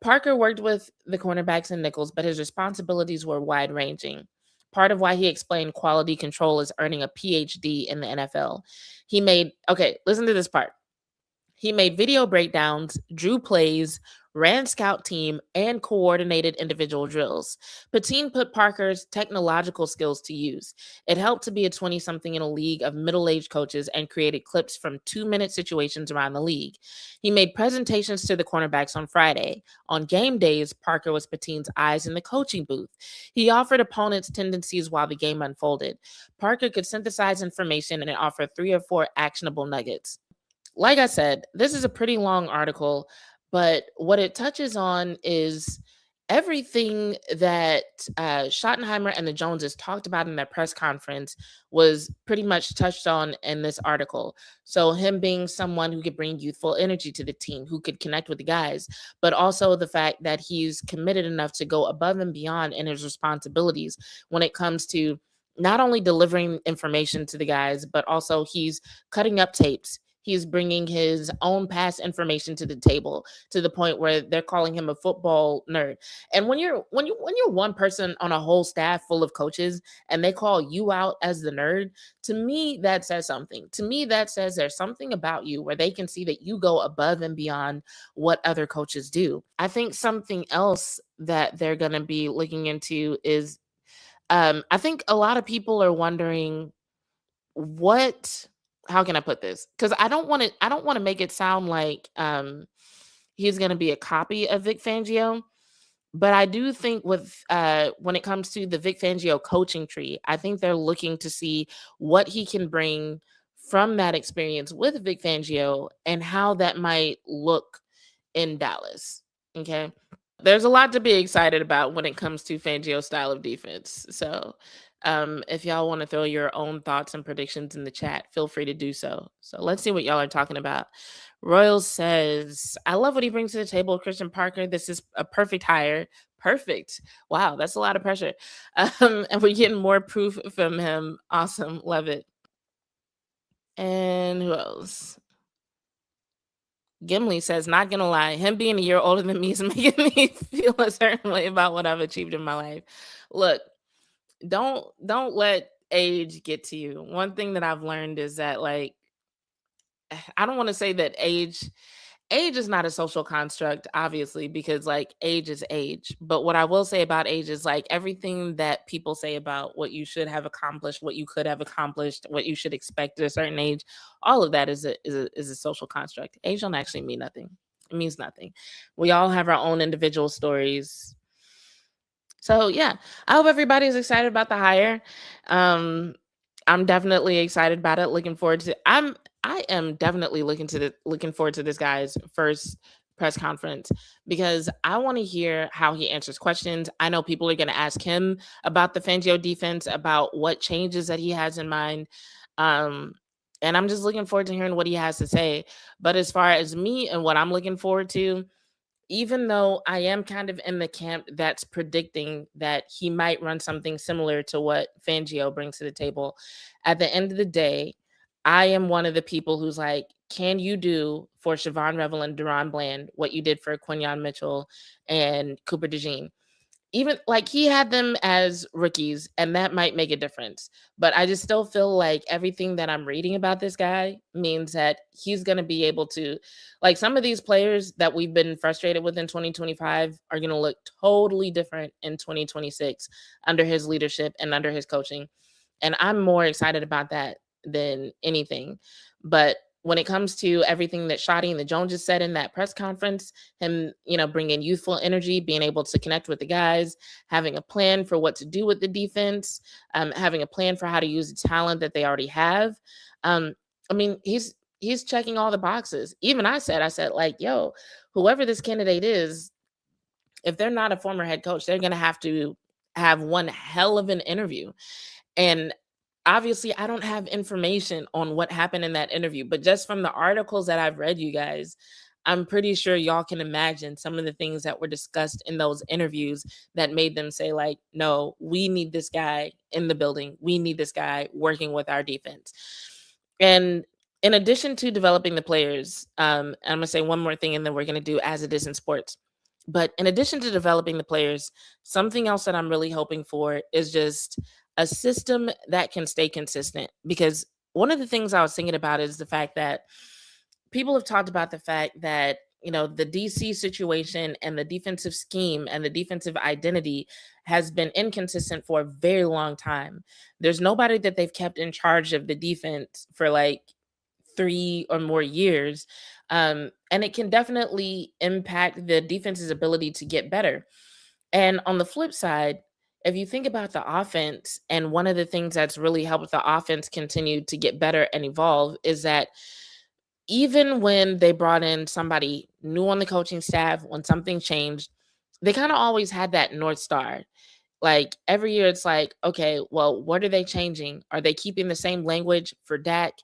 Speaker 6: Parker worked with the cornerbacks and nickels, but his responsibilities were wide-ranging. Part of why he explained quality control is earning a PhD in the NFL. Listen to this part. He made video breakdowns, drew plays, ran scout team, and coordinated individual drills. Patine put Parker's technological skills to use. It helped to be a 20-something in a league of middle-aged coaches and created clips from 2-minute situations around the league. He made presentations to the cornerbacks on Friday. On game days, Parker was Patine's eyes in the coaching booth. He offered opponents tendencies while the game unfolded. Parker could synthesize information and offer 3 or 4 actionable nuggets. Like I said, this is a pretty long article, but what it touches on is everything that Schottenheimer and the Joneses talked about in their press conference was pretty much touched on in this article. So him being someone who could bring youthful energy to the team, who could connect with the guys, but also the fact that he's committed enough to go above and beyond in his responsibilities when it comes to not only delivering information to the guys, but also he's cutting up tapes. He's bringing his own past information to the table to the point where they're calling him a football nerd. And when you're one person on a whole staff full of coaches and they call you out as the nerd, to me that says something. To me that says there's something about you where they can see that you go above and beyond what other coaches do. I think something else that they're going to be looking into is I think a lot of people are wondering how can I put this? Because I don't want to make it sound like he's going to be a copy of Vic Fangio, but I do think with when it comes to the Vic Fangio coaching tree, I think they're looking to see what he can bring from that experience with Vic Fangio and how that might look in Dallas. Okay. There's a lot to be excited about when it comes to Fangio's style of defense. So if y'all want to throw your own thoughts and predictions in the chat, feel free to do so. So let's see what y'all are talking about. Royals says, "I love what he brings to the table, Christian Parker. This is a perfect hire." Perfect. Wow, that's a lot of pressure. And we're getting more proof from him. Awesome. Love it. And who else? Gimli says, "Not gonna lie, him being a year older than me is making me feel a certain way about what I've achieved in my life." Look, don't let age get to you. One thing that I've learned is that, like, I don't want to say that age is not a social construct, obviously, because like age is age. But what I will say about age is like everything that people say about what you should have accomplished, what you could have accomplished, what you should expect at a certain age, all of that is a social construct. Age don't actually mean nothing. It means nothing. We all have our own individual stories. So yeah, I hope everybody is excited about the hire. I'm definitely excited about it. Looking forward to. I am definitely looking forward to this guy's first press conference because I want to hear how he answers questions. I know people are going to ask him about the Fangio defense, about what changes that he has in mind. And I'm just looking forward to hearing what he has to say. But as far as me and what I'm looking forward to, even though I am kind of in the camp that's predicting that he might run something similar to what Fangio brings to the table, at the end of the day, I am one of the people who's like, can you do for Siobhan Revel and Deron Bland what you did for Quinyon Mitchell and Cooper DeJean? Even like he had them as rookies, and that might make a difference. But I just still feel like everything that I'm reading about this guy means that he's going to be able to, like some of these players that we've been frustrated with in 2025 are going to look totally different in 2026 under his leadership and under his coaching. And I'm more excited about that than anything. But when it comes to everything that Shotty and the Joneses said in that press conference, him, bringing youthful energy, being able to connect with the guys, having a plan for what to do with the defense, having a plan for how to use the talent that they already have. He's checking all the boxes. Even I said like, yo, whoever this candidate is, if they're not a former head coach, they're going to have one hell of an interview. And obviously, I don't have information on what happened in that interview, but just from the articles that I've read, you guys, I'm pretty sure y'all can imagine some of the things that were discussed in those interviews that made them say, like, no, we need this guy in the building. We need this guy working with our defense. And in addition to developing the players, I'm going to say one more thing, and then we're going to do as it is in sports. But in addition to developing the players, something else that I'm really hoping for is just a system that can stay consistent. Because one of the things I was thinking about is the fact that people have talked about the fact that, the DC situation and the defensive scheme and the defensive identity has been inconsistent for a very long time. There's nobody that they've kept in charge of the defense for like 3 or more years. And it can definitely impact the defense's ability to get better. And on the flip side, if you think about the offense, and one of the things that's really helped the offense continue to get better and evolve is that even when they brought in somebody new on the coaching staff, when something changed, they kind of always had that North Star. Like every year it's like, okay, well, what are they changing? Are they keeping the same language for Dak?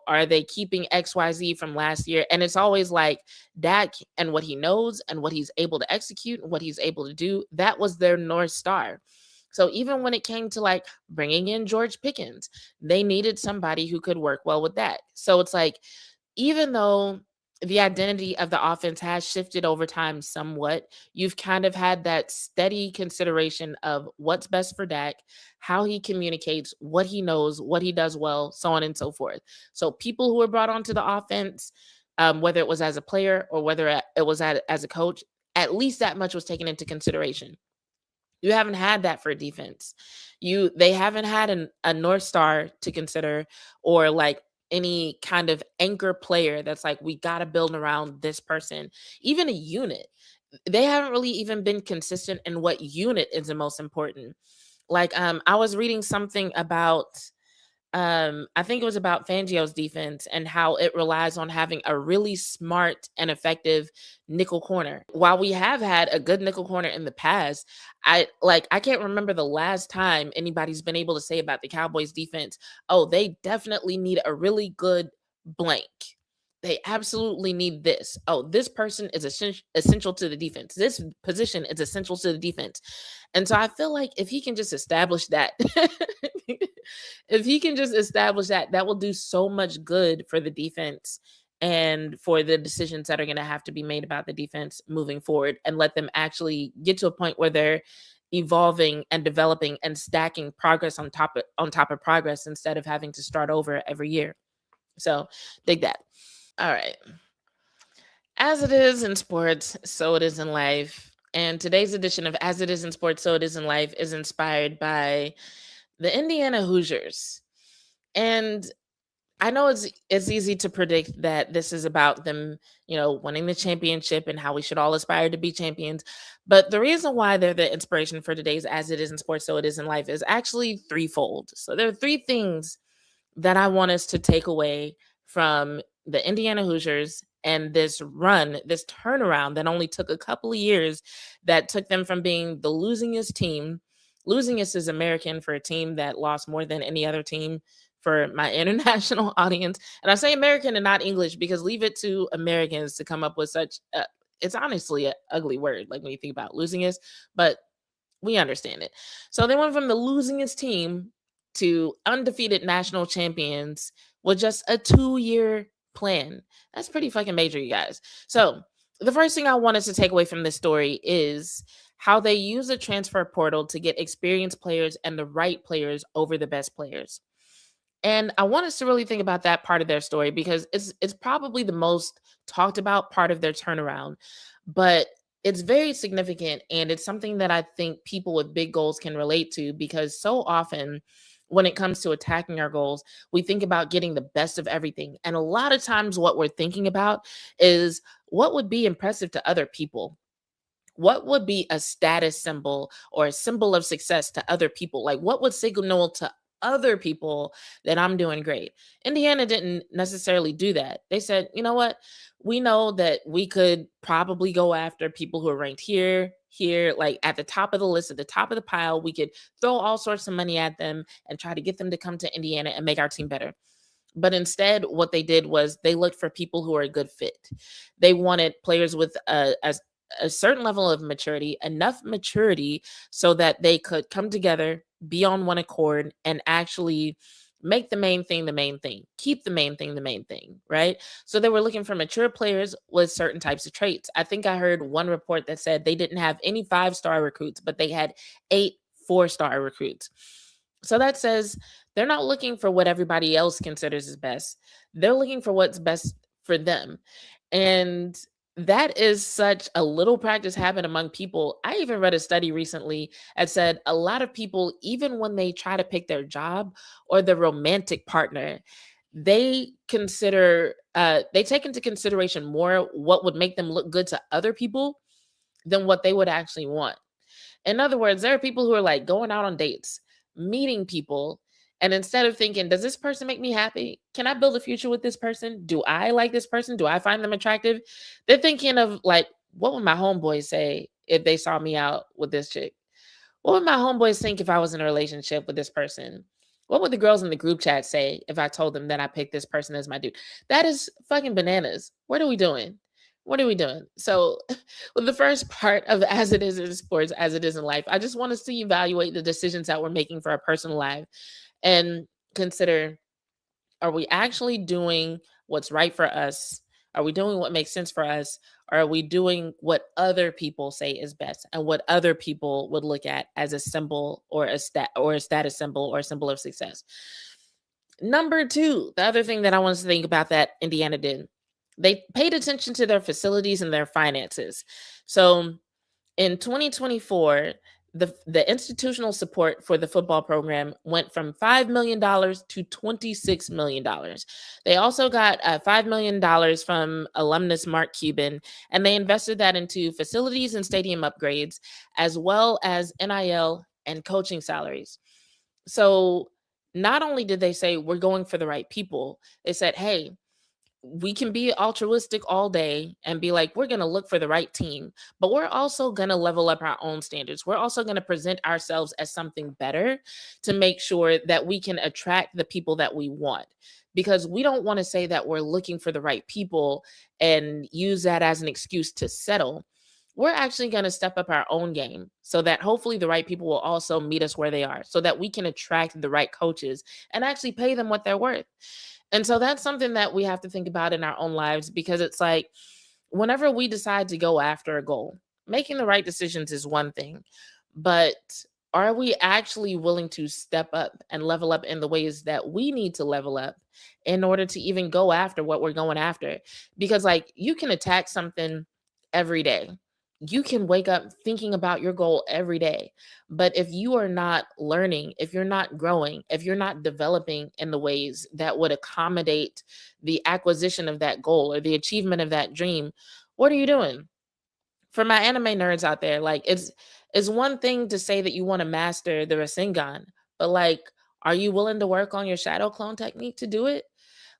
Speaker 6: Are they keeping XYZ from last year? And it's always like Dak and what he knows and what he's able to execute and what he's able to do. That was their North Star. So even when it came to like bringing in George Pickens, they needed somebody who could work well with that. So it's like, even though the identity of the offense has shifted over time somewhat, you've kind of had that steady consideration of what's best for Dak, how he communicates, what he knows, what he does well, so on and so forth. So people who were brought onto the offense, whether it was as a player or whether it was as a coach, at least that much was taken into consideration. You haven't had that for defense. They haven't had a North Star to consider, or like any kind of anchor player that's like, we got to build around this person, even a unit. They haven't really even been consistent in what unit is the most important. Like, I was reading something about, I think it was about Fangio's defense and how it relies on having a really smart and effective nickel corner. While we have had a good nickel corner in the past, I can't remember the last time anybody's been able to say about the Cowboys defense, oh, they definitely need a really good blank. They absolutely need this. Oh, this person is essential to the defense. This position is essential to the defense. And so I feel like if he can just establish that, that will do so much good for the defense and for the decisions that are going to have to be made about the defense moving forward, and let them actually get to a point where they're evolving and developing and stacking progress on top of progress instead of having to start over every year. So dig that. All right. As it is in sports, so it is in life. And today's edition of As It Is in Sports, So It Is in Life is inspired by the Indiana Hoosiers. And I know it's easy to predict that this is about them, winning the championship and how we should all aspire to be champions. But the reason why they're the inspiration for today's As It Is in Sports, So It Is in Life is actually threefold. So there are 3 things that I want us to take away from the Indiana Hoosiers and this turnaround that only took a couple of years, that took them from being the losingest team. Losingest is American for a team that lost more than any other team for my international audience. And I say American and not English because leave it to Americans to come up with such, it's honestly an ugly word, like when you think about losingest, but we understand it. So they went from the losingest team to undefeated national champions with just a 2-year plan. That's pretty fucking major, you guys. So the first thing I want us to take away from this story is how they use the transfer portal to get experienced players and the right players over the best players. And I want us to really think about that part of their story because it's probably the most talked about part of their turnaround, but it's very significant. And it's something that I think people with big goals can relate to, because so often when it comes to attacking our goals, we think about getting the best of everything. And a lot of times what we're thinking about is what would be impressive to other people. What would be a status symbol or a symbol of success to other people? Like, what would signal to other people that I'm doing great? Indiana didn't necessarily do that. They said, you know what? We know that we could probably go after people who are ranked here, like at the top of the list, at the top of the pile. We could throw all sorts of money at them and try to get them to come to Indiana and make our team better. But instead, what they did was they looked for people who are a good fit. They wanted players with a certain level of maturity, enough maturity so that they could come together, be on one accord, and actually make the main thing the main thing, keep the main thing the main thing, right? So they were looking for mature players with certain types of traits. I think I heard one report that said they didn't have any 5-star recruits, but they had 8 4-star recruits. So that says they're not looking for what everybody else considers is best. They're looking for what's best for them. And that is such a little practice habit among people. I even read a study recently that said a lot of people, even when they try to pick their job or their romantic partner, they take into consideration more what would make them look good to other people than what they would actually want. In other words, there are people who are like going out on dates, meeting people, and instead of thinking, does this person make me happy? Can I build a future with this person? Do I like this person? Do I find them attractive? They're thinking of like, what would my homeboys say if they saw me out with this chick? What would my homeboys think if I was in a relationship with this person? What would the girls in the group chat say if I told them that I picked this person as my dude? That is fucking bananas. What are we doing? What are we doing? So with the first part of as it is in sports, as it is in life, I just want us to evaluate the decisions that we're making for our personal life and consider, are we actually doing what's right for us? Are we doing what makes sense for us? Or are we doing what other people say is best and what other people would look at as a symbol or a status symbol or a symbol of success? Number 2, the other thing that I want us to think about that Indiana did, they paid attention to their facilities and their finances. So in 2024, the institutional support for the football program went from $5 million to $26 million. They also got $5 million from alumnus Mark Cuban, and they invested that into facilities and stadium upgrades, as well as NIL and coaching salaries. So not only did they say, we're going for the right people, they said, hey, we can be altruistic all day and be like, we're going to look for the right team, but we're also going to level up our own standards. We're also going to present ourselves as something better to make sure that we can attract the people that we want, because we don't want to say that we're looking for the right people and use that as an excuse to settle. We're actually going to step up our own game so that hopefully the right people will also meet us where they are, so that we can attract the right coaches and actually pay them what they're worth. And so that's something that we have to think about in our own lives, because it's like, whenever we decide to go after a goal, making the right decisions is one thing, but are we actually willing to step up and level up in the ways that we need to level up in order to even go after what we're going after? Because like, you can attack something every day. You can wake up thinking about your goal every day. But if you are not learning, if you're not growing, if you're not developing in the ways that would accommodate the acquisition of that goal or the achievement of that dream, what are you doing? For my anime nerds out there, like, it's one thing to say that you want to master the Rasengan, but like, are you willing to work on your shadow clone technique to do it?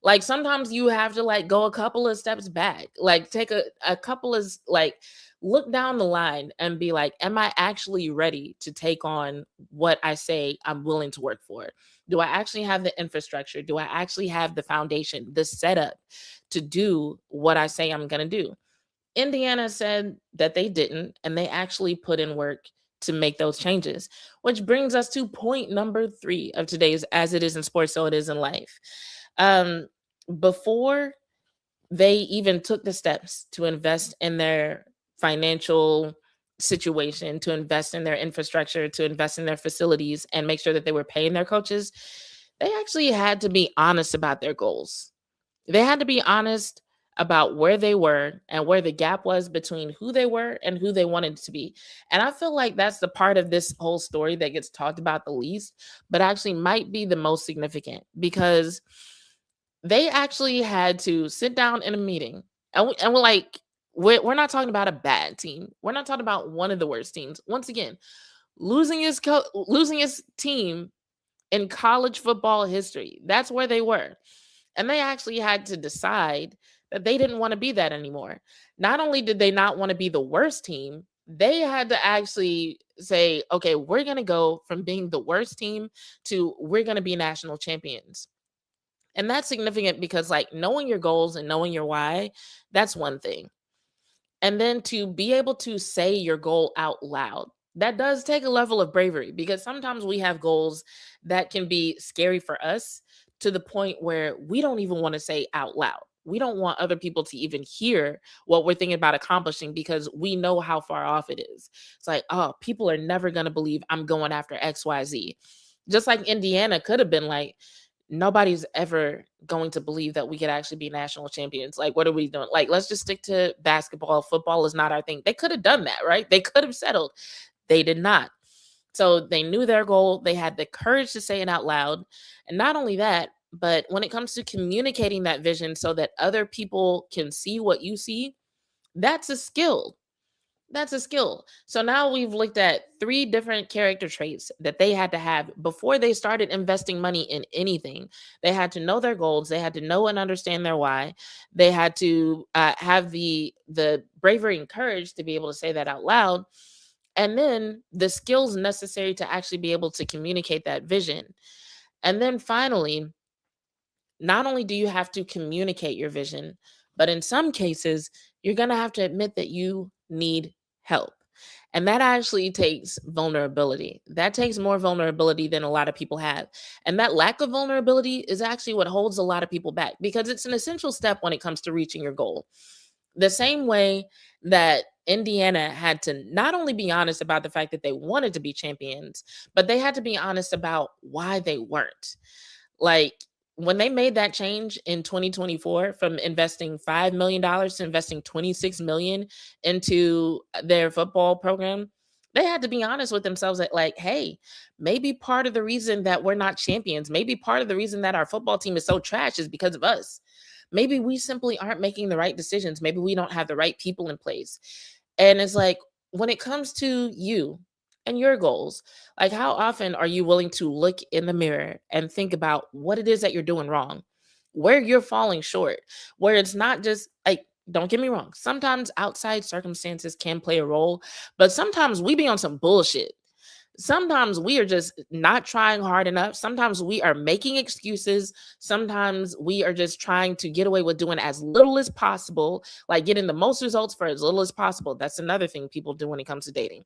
Speaker 6: Like, sometimes you have to like go a couple of steps back, like take a couple of like, look down the line and be like, am I actually ready to take on what I say I'm willing to work for? Do I actually have the infrastructure? Do I actually have the foundation, the setup to do what I say I'm going to do? Indiana said that they didn't, and they actually put in work to make those changes, which brings us to point number 3 of today's As It Is in Sports, So It Is in Life. Before they even took the steps to invest in their financial situation, to invest in their infrastructure, to invest in their facilities and make sure that they were paying their coaches, they actually had to be honest about their goals. They had to be honest about where they were and where the gap was between who they were and who they wanted to be. And I feel like that's the part of this whole story that gets talked about the least, but actually might be the most significant, because they actually had to sit down in a meeting, and we're like, we're not talking about a bad team. We're not talking about one of the worst teams. Once again, losing his team in college football history. That's where they were. And they actually had to decide that they didn't want to be that anymore. Not only did they not want to be the worst team, they had to actually say, okay, we're going to go from being the worst team to we're going to be national champions. And that's significant because, like, knowing your goals and knowing your why, that's one thing. And then to be able to say your goal out loud, that does take a level of bravery, because sometimes we have goals that can be scary for us to the point where we don't even want to say out loud. We don't want other people to even hear what we're thinking about accomplishing, because we know how far off it is. It's like, oh, people are never going to believe I'm going after XYZ. Just like Indiana could have been like, nobody's ever going to believe that we could actually be national champions. Like, what are we doing? Like, let's just stick to basketball. Football is not our thing. They could have done that, right? They could have settled. They did not. So they knew their goal. They had the courage to say it out loud. And not only that, but when it comes to communicating that vision so that other people can see what you see, that's a skill. That's a skill. So now we've looked at 3 different character traits that they had to have before they started investing money in anything. They had to know their goals. They had to know and understand their why. They had to have the bravery and courage to be able to say that out loud. And then the skills necessary to actually be able to communicate that vision. And then finally, not only do you have to communicate your vision, but in some cases, you're going to have to admit that you need help. And that actually takes vulnerability. That takes more vulnerability than a lot of people have. And that lack of vulnerability is actually what holds a lot of people back, because it's an essential step when it comes to reaching your goal. The same way that Indiana had to not only be honest about the fact that they wanted to be champions, but they had to be honest about why they weren't. Like, when they made that change in 2024 from investing $5 million to investing $26 million into their football program, they had to be honest with themselves that, like, hey, maybe part of the reason that we're not champions, maybe part of the reason that our football team is so trash is because of us. Maybe we simply aren't making the right decisions. Maybe we don't have the right people in place. And it's like, when it comes to you and your goals, like, how often are you willing to look in the mirror and think about what it is that you're doing wrong, where you're falling short, where it's not just like, don't get me wrong, sometimes outside circumstances can play a role, but sometimes we be on some bullshit. Sometimes we are just not trying hard enough. Sometimes we are making excuses. Sometimes we are just trying to get away with doing as little as possible, like getting the most results for as little as possible. That's another thing people do when it comes to dating.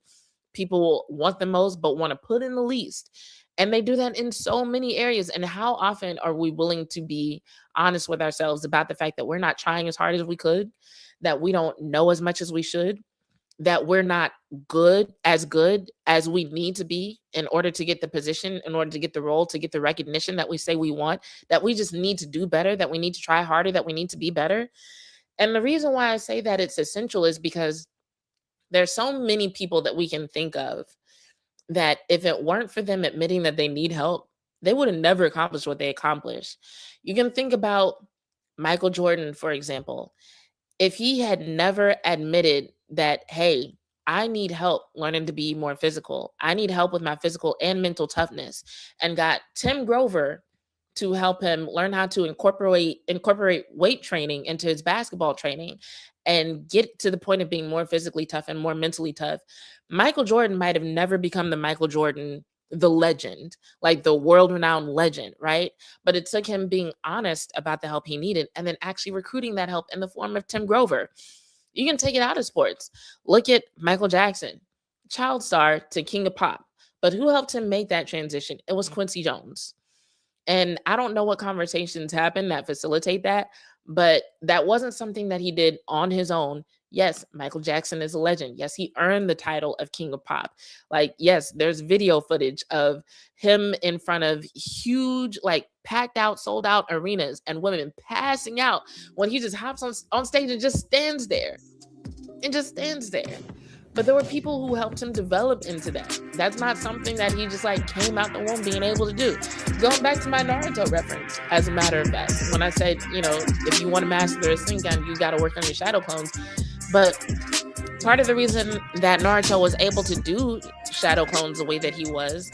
Speaker 6: People want the most, but want to put in the least. And they do that in so many areas. And how often are we willing to be honest with ourselves about the fact that we're not trying as hard as we could, that we don't know as much as we should, that we're not good as we need to be in order to get the position, in order to get the role, to get the recognition that we say we want, that we just need to do better, that we need to try harder, that we need to be better. And the reason why I say that it's essential is because there's so many people that we can think of that if it weren't for them admitting that they need help, they would have never accomplished what they accomplished. You can think about Michael Jordan, for example. If he had never admitted that, hey, I need help learning to be more physical, I need help with my physical and mental toughness, and got Tim Grover to help him learn how to incorporate weight training into his basketball training and get to the point of being more physically tough and more mentally tough, Michael Jordan might have never become the Michael Jordan, the legend, like the world-renowned legend, right? But it took him being honest about the help he needed and then actually recruiting that help in the form of Tim Grover. You can take it out of sports. Look at Michael Jackson, child star to king of pop. But who helped him make that transition? It was Quincy Jones. And I don't know what conversations happen that facilitate that, but that wasn't something that he did on his own. Yes, Michael Jackson is a legend. Yes, he earned the title of King of Pop. Like, yes, there's video footage of him in front of huge, like packed out, sold out arenas and women passing out when he just hops on stage and just stands there. But there were people who helped him develop into that. That's not something that he just like came out the womb being able to do. Going back to my Naruto reference, as a matter of fact, when I said, if you want to master the Rasengan, you got to work on your shadow clones. But part of the reason that Naruto was able to do shadow clones the way that he was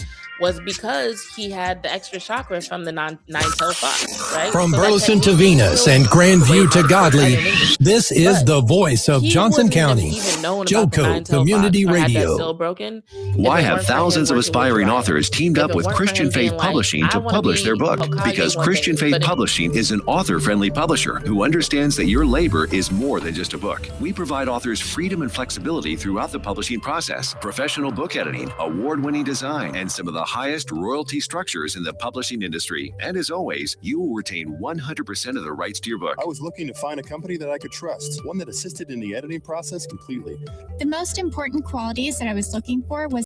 Speaker 6: because he had the extra chakra from the nine-tailed fox, right?
Speaker 4: From
Speaker 6: So
Speaker 4: Burleson to Venus and Grandview to Godly, this is
Speaker 6: But
Speaker 4: the voice of
Speaker 6: he
Speaker 4: Johnson
Speaker 6: wouldn't have
Speaker 4: County.
Speaker 6: even known about the
Speaker 4: Joco
Speaker 6: nine-tailed
Speaker 4: Community
Speaker 6: fox or had that
Speaker 4: Radio.
Speaker 6: seal broken if
Speaker 8: Why
Speaker 6: it
Speaker 8: have
Speaker 6: weren't for him
Speaker 8: thousands of
Speaker 6: working with
Speaker 8: aspiring
Speaker 6: Ryan?
Speaker 8: authors teamed
Speaker 6: If
Speaker 8: up
Speaker 6: it
Speaker 8: with
Speaker 6: weren't for
Speaker 8: Christian
Speaker 6: him being
Speaker 8: Faith
Speaker 6: like,
Speaker 8: Publishing
Speaker 6: I
Speaker 8: to
Speaker 6: wanna
Speaker 8: publish
Speaker 6: be
Speaker 8: their book?
Speaker 6: Hokage
Speaker 8: Because
Speaker 6: one
Speaker 8: Christian
Speaker 6: day,
Speaker 8: Faith
Speaker 6: but
Speaker 8: Publishing is an author-friendly publisher who understands that your labor is more than just a book. We provide authors freedom and flexibility throughout the publishing process, professional book editing, award-winning design, and some of the highest royalty structures in the publishing industry. And as always, you will retain 100% of the rights to your book.
Speaker 9: I was looking to find a company that I could trust, one that assisted in the editing process completely.
Speaker 10: The most important qualities that I was looking for was